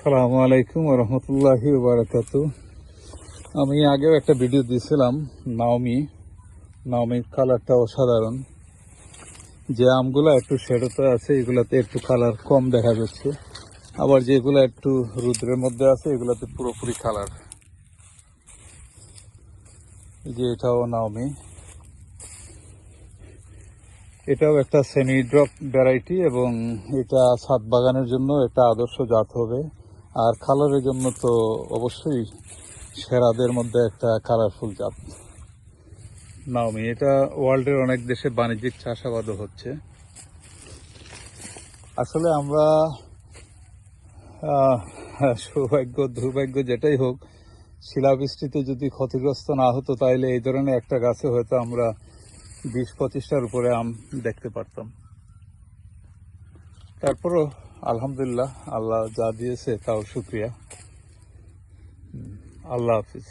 আসসালামু আলাইকুম ওয়া রাহমাতুল্লাহি ওয়া বারাকাতুহু। আমি আগেও একটা ভিডিও দিয়েছিলাম নাওমির কালারটা অসাধারণ। যে আমগুলো একটু শেডোতে আছে এগুলাতে একটু কালার কম দেখা যাচ্ছে, আবার যেগুলো একটু রুদ্রের মধ্যে আছে এগুলাতে পুরোপুরি কালার। যে এটাও নাওমি, এটাও একটা সেমি ড্রপ ভ্যারাইটি এবং এটা ছাদ বাগানের জন্য একটা আদর্শ জাত হবে। আর কালারের জন্য তো অবশ্যই সেরাদের মধ্যে একটা কালারফুল জাত নাওমি। এটা ওয়ার্ল্ডের অনেক দেশে বাণিজ্যিক চাষাবাদও হচ্ছে। আসলে আমরা সৌভাগ্য দুর্ভাগ্য যেটাই হোক, শিলাবৃষ্টিতে যদি ক্ষতিগ্রস্ত না হতো তাইলে এই ধরনের একটা গাছে হয়তো আমরা 20-25টার উপরে আম দেখতে পারতাম। তারপরও আলহামদুলিল্লাহ, আল্লাহ যা দিয়েছে তাও শুক্রিয়া। আল্লাহ হাফিজ।